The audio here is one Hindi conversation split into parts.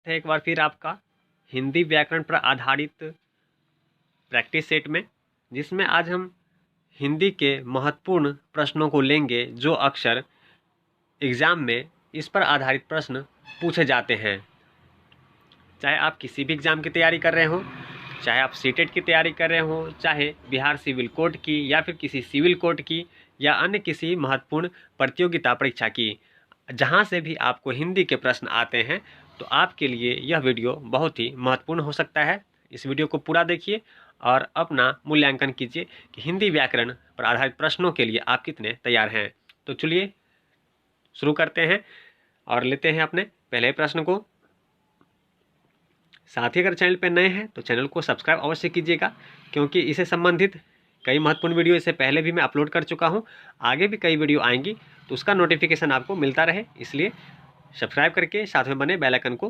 है एक बार फिर आपका हिंदी व्याकरण पर आधारित प्रैक्टिस सेट में, जिसमें आज हम हिंदी के महत्वपूर्ण प्रश्नों को लेंगे जो अक्सर एग्ज़ाम में इस पर आधारित प्रश्न पूछे जाते हैं। चाहे आप किसी भी एग्ज़ाम की तैयारी कर रहे हो, चाहे आप सीटेट की तैयारी कर रहे हो, चाहे बिहार सिविल कोड की या फिर किसी सिविल कोड की या अन्य किसी महत्वपूर्ण प्रतियोगिता परीक्षा की, जहां से भी आपको हिंदी के प्रश्न आते हैं तो आपके लिए यह वीडियो बहुत ही महत्वपूर्ण हो सकता है। इस वीडियो को पूरा देखिए और अपना मूल्यांकन कीजिए कि हिंदी व्याकरण पर आधारित प्रश्नों के लिए आप कितने तैयार हैं। तो चलिए शुरू करते हैं और लेते हैं अपने पहले प्रश्न को। साथ ही अगर चैनल पर नए हैं तो चैनल को सब्सक्राइब अवश्य कीजिएगा, क्योंकि इससे संबंधित कई महत्वपूर्ण वीडियो इससे पहले भी मैं अपलोड कर चुका हूं। आगे भी कई वीडियो आएंगी तो उसका नोटिफिकेशन आपको मिलता रहे, इसलिए सब्सक्राइब करके साथ में बने बेल आइकन को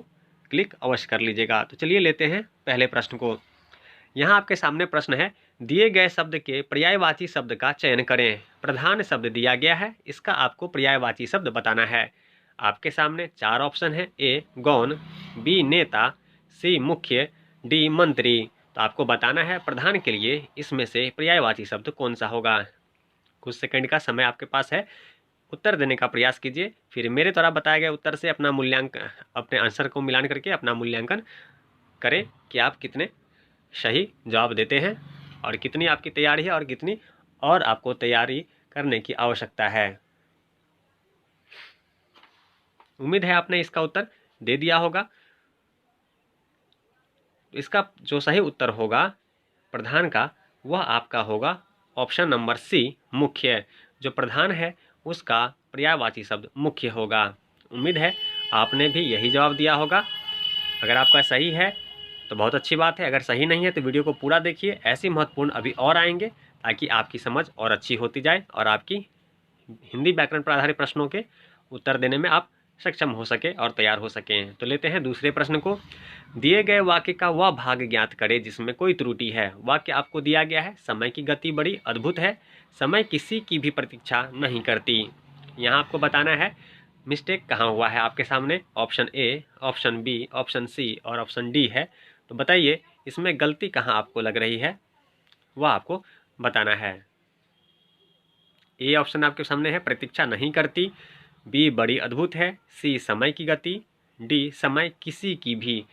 क्लिक अवश्य कर लीजिएगा। तो चलिए लेते हैं पहले प्रश्न को। यहाँ आपके सामने प्रश्न है, दिए गए शब्द के पर्यायवाची शब्द का चयन करें। प्रधान शब्द दिया गया है, इसका आपको पर्यायवाची शब्द बताना है। आपके सामने 4 ऑप्शन है। ए गौण, बी नेता, सी मुख्य, डी मंत्री। तो आपको बताना है प्रधान के लिए इसमें से पर्यायवाची शब्द कौन सा होगा। कुछ सेकंड का समय आपके पास है, उत्तर देने का प्रयास कीजिए। फिर मेरे द्वारा बताए गए उत्तर से अपना मूल्यांकन, अपने आंसर को मिलान करके अपना मूल्यांकन करें कि आप कितने सही जवाब देते हैं और कितनी आपकी तैयारी है और कितनी और आपको तैयारी करने की आवश्यकता है। उम्मीद है आपने इसका उत्तर दे दिया होगा। इसका जो सही उत्तर होगा प्रधान का, वह आपका होगा ऑप्शन नंबर सी मुख्य। जो प्रधान है उसका पर्यायवाची शब्द मुख्य होगा। उम्मीद है आपने भी यही जवाब दिया होगा। अगर आपका सही है तो बहुत अच्छी बात है, अगर सही नहीं है तो वीडियो को पूरा देखिए। ऐसी महत्वपूर्ण अभी और आएंगे ताकि आपकी समझ और अच्छी होती जाए और आपकी हिंदी व्याकरण पर आधारित प्रश्नों के उत्तर देने में आप सक्षम हो सके और तैयार हो सकें। तो लेते हैं दूसरे प्रश्न को। दिए गए वाक्य का वह भाग ज्ञात करें जिसमें कोई त्रुटि है। वाक्य आपको दिया गया है, समय की गति बड़ी अद्भुत है, समय किसी की भी प्रतीक्षा नहीं करती। यहाँ आपको बताना है मिस्टेक कहाँ हुआ है। आपके सामने option A, option B, option C और ऑप्शन डी है। तो बताइए इसमें गलती कहाँ आपको लग रही है, वह आपको बताना है। ए ऑप्शन आपके सामने है प्रतीक्षा नहीं करती, बी बड़ी अद्भुत है, सी समय की गति, डी समय किसी की भी।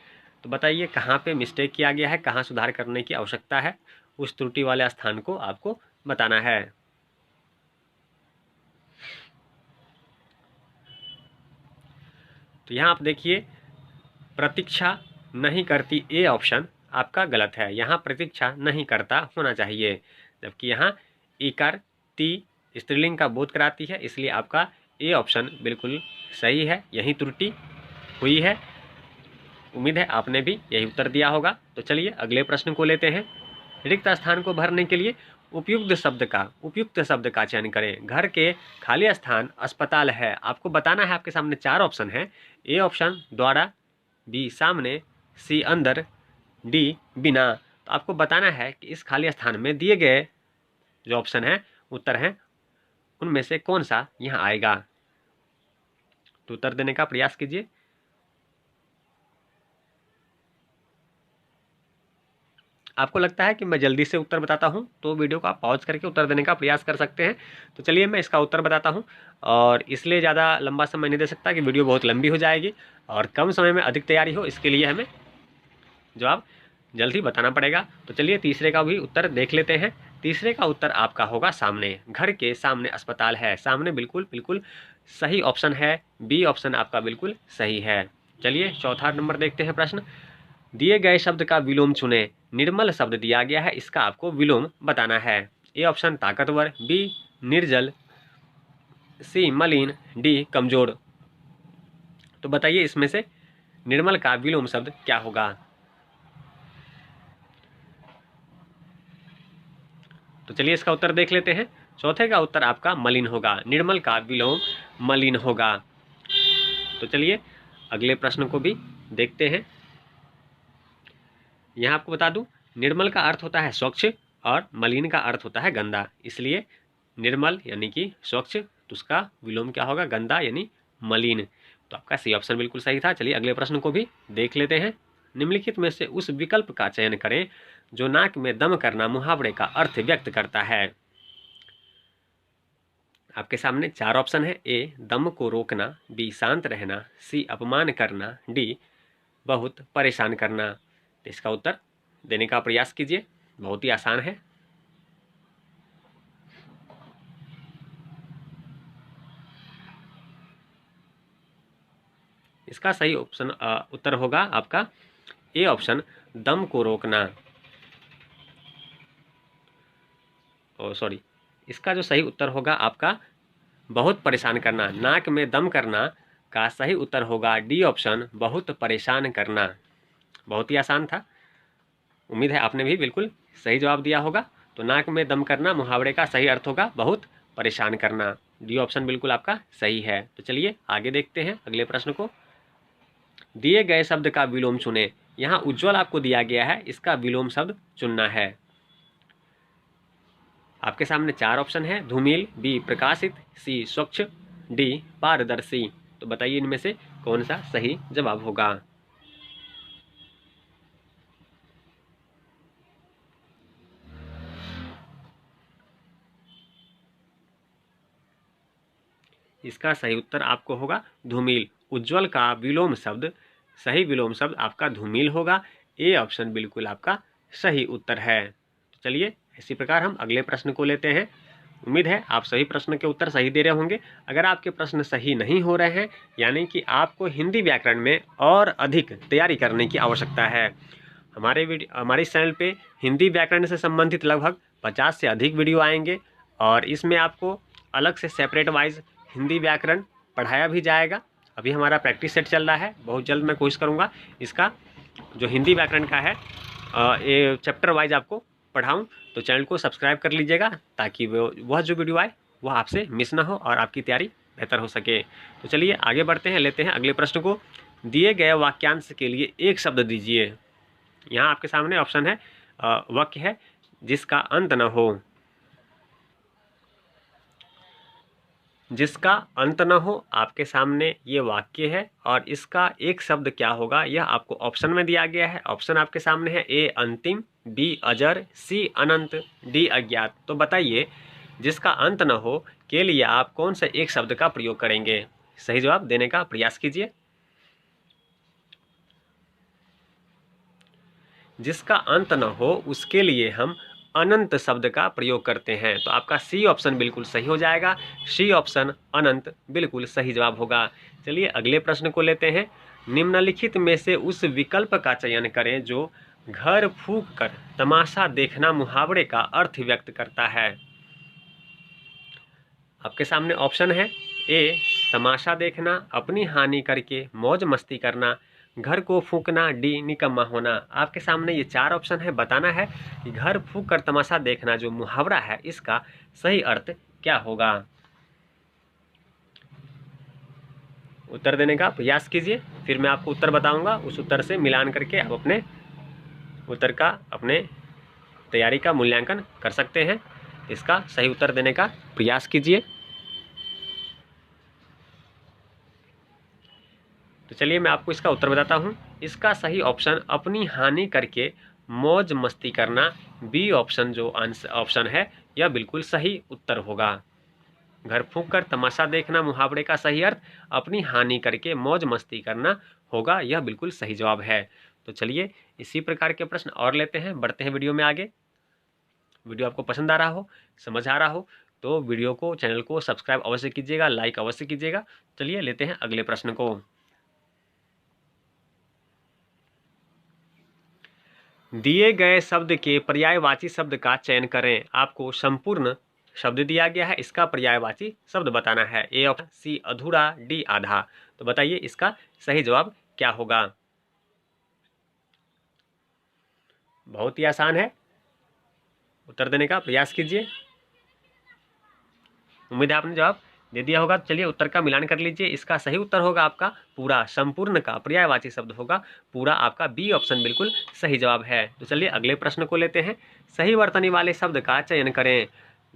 तो बताइए कहाँ पे मिस्टेक किया गया है, कहाँ सुधार करने की आवश्यकता है, उस त्रुटि वाले स्थान को आपको बताना है। तो यहाँ आप देखिए प्रतीक्षा नहीं करती, ए ऑप्शन आपका गलत है। यहाँ प्रतीक्षा नहीं करता होना चाहिए, जबकि यहाँ इकार ती स्त्रीलिंग का बोध कराती है, इसलिए आपका ए ऑप्शन बिल्कुल सही है। यही त्रुटि हुई है। उम्मीद है आपने भी यही उत्तर दिया होगा। तो चलिए अगले प्रश्न को लेते हैं। रिक्त स्थान को भरने के लिए उपयुक्त शब्द का चयन करें। घर के खाली स्थान अस्पताल है। आपको बताना है, आपके सामने 4 ऑप्शन है। ए ऑप्शन द्वारा, बी सामने, सी अंदर, डी बिना। तो आपको बताना है कि इस खाली स्थान में दिए गए जो ऑप्शन है, उत्तर हैं, उनमें से कौन सा यहाँ आएगा। तो उत्तर देने का प्रयास कीजिए। आपको लगता है कि मैं जल्दी से उत्तर बताता हूं तो वीडियो को आप पॉज करके उत्तर देने का प्रयास कर सकते हैं। तो चलिए मैं इसका उत्तर बताता हूं, और इसलिए ज़्यादा लंबा समय नहीं दे सकता कि वीडियो बहुत लंबी हो जाएगी और कम समय में अधिक तैयारी हो, इसके लिए हमें जवाब जल्दी बताना पड़ेगा। तो चलिए तीसरे का भी उत्तर देख लेते हैं। तीसरे का उत्तर आपका होगा सामने। घर के सामने अस्पताल है। सामने बिल्कुल बिल्कुल सही ऑप्शन है। बी ऑप्शन आपका बिल्कुल सही है। चलिए चौथा नंबर देखते हैं प्रश्न। दिए गए शब्द का विलोम चुनें। निर्मल शब्द दिया गया है, इसका आपको विलोम बताना है। ए ऑप्शन ताकतवर, बी निर्जल, सी मलिन, डी कमजोर। तो बताइए इसमें से निर्मल का विलोम शब्द क्या होगा। तो चलिए इसका उत्तर देख लेते हैं। चौथे का उत्तर आपका मलिन होगा। निर्मल का विलोम मलिन होगा। तो चलिए अगले प्रश्न को भी देखते हैं। यहाँ आपको बता दूं, निर्मल का अर्थ होता है स्वच्छ और मलिन का अर्थ होता है गंदा, इसलिए निर्मल यानी कि स्वच्छ, तो उसका विलोम क्या होगा, गंदा यानी मलिन। तो आपका सी ऑप्शन बिल्कुल सही था। चलिए अगले प्रश्न को भी देख लेते हैं। निम्नलिखित में से उस विकल्प का चयन करें जो नाक में दम करना मुहावरे का अर्थ व्यक्त करता है। आपके सामने 4 ऑप्शन है। ए दम को रोकना, बी शांत रहना, सी अपमान करना, डी बहुत परेशान करना। तो इसका उत्तर देने का प्रयास कीजिए, बहुत ही आसान है। इसका सही ऑप्शन उत्तर होगा आपका ए ऑप्शन, दम को रोकना। सॉरी, इसका जो सही उत्तर होगा आपका बहुत परेशान करना। नाक में दम करना का सही उत्तर होगा डी ऑप्शन, बहुत परेशान करना। बहुत ही आसान था। उम्मीद है आपने भी बिल्कुल सही जवाब दिया होगा। तो नाक में दम करना मुहावरे का सही अर्थ होगा बहुत परेशान करना। डी ऑप्शन बिल्कुल आपका सही है। तो चलिए आगे देखते हैं अगले प्रश्न को। दिए गए शब्द का विलोम चुनें। यहाँ उज्ज्वल आपको दिया गया है, इसका विलोम शब्द चुनना है। आपके सामने 4 ऑप्शन है। धूमिल, बी प्रकाशित, सी स्वच्छ, डी पारदर्शी। तो बताइए इनमें से कौन सा सही जवाब होगा। इसका सही उत्तर आपको होगा धूमिल। उज्ज्वल का विलोम शब्द, सही विलोम शब्द आपका धूमिल होगा। ए ऑप्शन बिल्कुल आपका सही उत्तर है। तो चलिए इसी प्रकार हम अगले प्रश्न को लेते हैं। उम्मीद है आप सभी प्रश्न के उत्तर सही दे रहे होंगे। अगर आपके प्रश्न सही नहीं हो रहे हैं, यानी कि आपको हिंदी व्याकरण में और अधिक तैयारी करने की आवश्यकता है। हमारे इस चैनल पे हिंदी व्याकरण से संबंधित लगभग 50 से अधिक वीडियो आएंगे और इसमें आपको अलग से सेपरेट वाइज हिंदी व्याकरण पढ़ाया भी जाएगा। अभी हमारा प्रैक्टिस सेट चल रहा है, बहुत जल्द मैं कोशिश करूँगा इसका जो हिंदी व्याकरण का है ये चैप्टर वाइज आपको पढ़ाऊँ। तो चैनल को सब्सक्राइब कर लीजिएगा ताकि वह जो वीडियो आए वह आपसे मिस ना हो और आपकी तैयारी बेहतर हो सके। तो चलिए आगे बढ़ते हैं, लेते हैं अगले प्रश्न को। दिए गए वाक्यांश के लिए एक शब्द दीजिए। यहाँ आपके सामने ऑप्शन है, वाक्य है जिसका अंत न हो। जिसका अंत न हो, आपके सामने ये वाक्य है और इसका एक शब्द क्या होगा यह आपको ऑप्शन में दिया गया है। ऑप्शन आपके सामने है। ए अंतिम, बी अजर, सी अनंत, डी अज्ञात। तो बताइए जिसका अंत न हो के लिए आप कौन से एक शब्द का प्रयोग करेंगे। सही जवाब देने का प्रयास कीजिए। जिसका अंत न हो उसके लिए हम अनंत शब्द का प्रयोग करते हैं। तो आपका सी ऑप्शन बिल्कुल सही हो जाएगा। सी ऑप्शन अनंत बिल्कुल सही जवाब होगा। चलिए अगले प्रश्न को लेते हैं। निम्नलिखित में से उस विकल्प का चयन करें जो घर फूंक कर तमाशा देखना मुहावरे का अर्थ व्यक्त करता है। आपके सामने ऑप्शन है। ए तमाशा देखना, अपनी हानि करके मौज मस्ती करना, घर को फूंकना, डी निकम्मा होना। आपके सामने ये 4 ऑप्शन है। बताना है कि घर फूंक कर तमाशा देखना जो मुहावरा है इसका सही अर्थ क्या होगा। उत्तर देने का प्रयास कीजिए, फिर मैं आपको उत्तर बताऊंगा। उस उत्तर से मिलान करके आप अपने उत्तर का, अपने तैयारी का मूल्यांकन कर सकते हैं। इसका सही उत्तर देने का प्रयास कीजिए। तो चलिए मैं आपको इसका उत्तर बताता हूँ। इसका सही ऑप्शन अपनी हानि करके मौज मस्ती करना, बी ऑप्शन जो ऑप्शन है यह बिल्कुल सही उत्तर होगा। घर फूंक कर तमाशा देखना मुहावरे का सही अर्थ अपनी हानि करके मौज मस्ती करना होगा, यह बिल्कुल सही जवाब है। तो चलिए इसी प्रकार के प्रश्न और लेते हैं, बढ़ते हैं वीडियो में आगे। वीडियो आपको पसंद आ रहा हो, समझ आ रहा हो तो वीडियो को, चैनल को सब्सक्राइब अवश्य कीजिएगा, लाइक अवश्य कीजिएगा। चलिए लेते हैं अगले प्रश्न को। दिए गए शब्द के पर्यायवाची शब्द का चयन करें। आपको संपूर्ण शब्द दिया गया है, इसका पर्यायवाची शब्द बताना है। ए ऑप्शन, सी अधूरा, डी आधा। तो बताइए इसका सही जवाब क्या होगा। बहुत ही आसान है, उत्तर देने का प्रयास कीजिए। उम्मीद है आपने जवाब दे दिया होगा। चलिए उत्तर का मिलान कर लीजिए। इसका सही उत्तर होगा आपका पूरा। संपूर्ण का पर्यायवाची शब्द होगा पूरा। आपका बी ऑप्शन बिल्कुल सही जवाब है। तो चलिए अगले प्रश्न को लेते हैं। सही वर्तनी वाले शब्द का चयन करें।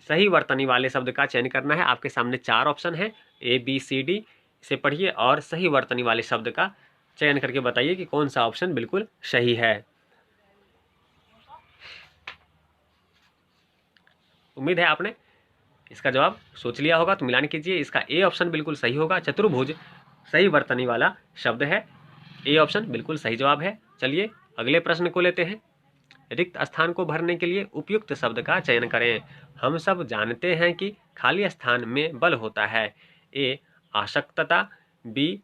सही वर्तनी वाले शब्द का चयन करना है। आपके सामने 4 ऑप्शन है। A B C D. इसे पढ़िए और सही वर्तनी वाले शब्द का चयन करके बताइए कि कौन सा ऑप्शन बिल्कुल सही है। उम्मीद है आपने इसका जवाब सोच लिया होगा, तो मिलान कीजिए। इसका ए ऑप्शन बिल्कुल सही होगा। चतुर्भुज सही वर्तनी वाला शब्द है। ए ऑप्शन बिल्कुल सही जवाब है। चलिए अगले प्रश्न को लेते हैं। रिक्त स्थान को भरने के लिए उपयुक्त शब्द का चयन करें। हम सब जानते हैं कि खाली स्थान में बल होता है। ए आसक्तता, बी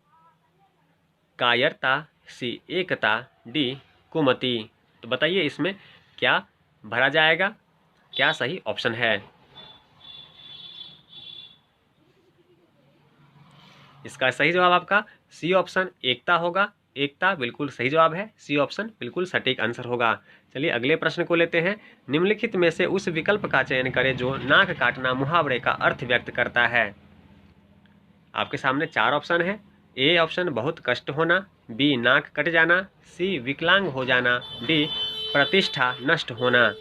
कायरता, सी एकता, डी कुमति। तो बताइए इसमें क्या भरा जाएगा, क्या सही ऑप्शन है। इसका सही जवाब आपका सी ऑप्शन एकता होगा। एकता बिल्कुल सही जवाब है। सी ऑप्शन बिल्कुल सटीक आंसर होगा। चलिए अगले प्रश्न को लेते हैं। निम्नलिखित में से उस विकल्प का चयन करें जो नाक काटना मुहावरे का अर्थ व्यक्त करता है। आपके सामने 4 ऑप्शन है। ए ऑप्शन बहुत कष्ट होना, बी नाक कट जाना, सी विकलांग हो जाना, डी प्रतिष्ठा नष्ट होना।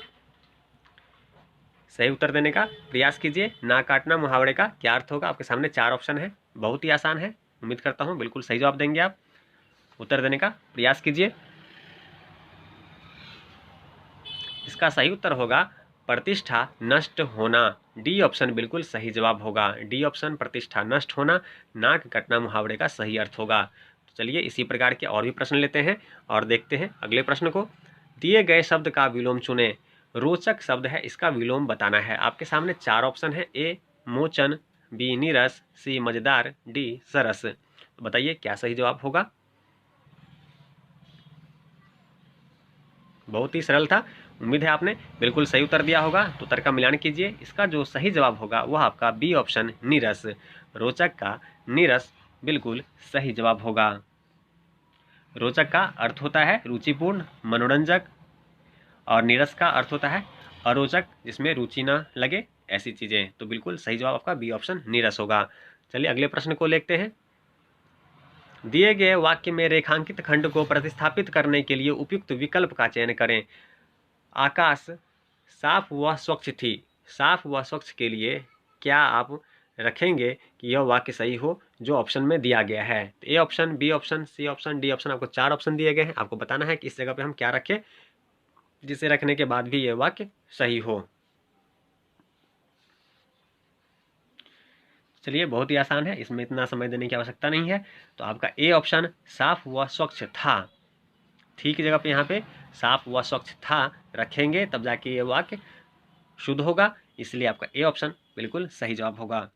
सही उत्तर देने का प्रयास कीजिए। नाक काटना मुहावरे का क्या अर्थ होगा। आपके सामने 4 ऑप्शन है, बहुत ही आसान है। उम्मीद करता हूँ बिल्कुल सही जवाब देंगे आप। उत्तर देने का प्रयास कीजिए। इसका सही उत्तर होगा प्रतिष्ठा नष्ट होना। डी ऑप्शन बिल्कुल सही जवाब होगा। डी ऑप्शन प्रतिष्ठा नष्ट होना नाक कटना मुहावरे का सही अर्थ होगा। तो चलिए इसी प्रकार के और भी प्रश्न लेते हैं और देखते हैं अगले प्रश्न को। दिए गए शब्द का विलोम चुने। रोचक शब्द है, इसका विलोम बताना है। आपके सामने 4 ऑप्शन है। ए मोचन, बी नीरस, सी मजेदार, डी सरस। तो बताइए क्या सही जवाब होगा। बहुत ही सरल था। उम्मीद है आपने बिल्कुल सही उत्तर दिया होगा। तो उत्तर का मिलान कीजिए। इसका जो सही जवाब होगा वह आपका बी ऑप्शन नीरस। रोचक का नीरस बिल्कुल सही जवाब होगा। रोचक का अर्थ होता है रुचिपूर्ण, मनोरंजक, और नीरस का अर्थ होता है अरोचक, जिसमें रुचि ना लगे, ऐसी चीजें। तो बिल्कुल सही जवाब आपका बी ऑप्शन नीरस होगा। चलिए अगले प्रश्न को देखते हैं। दिए गए वाक्य में रेखांकित खंड को प्रतिस्थापित करने के लिए उपयुक्त विकल्प का चयन करें। आकाश साफ व स्वच्छ थी। साफ व स्वच्छ के लिए क्या आप रखेंगे कि यह वाक्य सही हो जो ऑप्शन में दिया गया है। A option, B option, C option, D option. आपको 4 ऑप्शन दिए गए हैं। आपको बताना है कि इस जगह पे हम क्या रखें जिसे रखने के बाद भी यह वाक्य सही हो। चलिए बहुत ही आसान है, इसमें इतना समय देने की आवश्यकता नहीं है। तो आपका ए ऑप्शन साफ व स्वच्छ था। थी की जगह पे यहाँ पे साफ व स्वच्छ था रखेंगे तब जाके ये वाक्य शुद्ध होगा। इसलिए आपका ए ऑप्शन बिल्कुल सही जवाब होगा।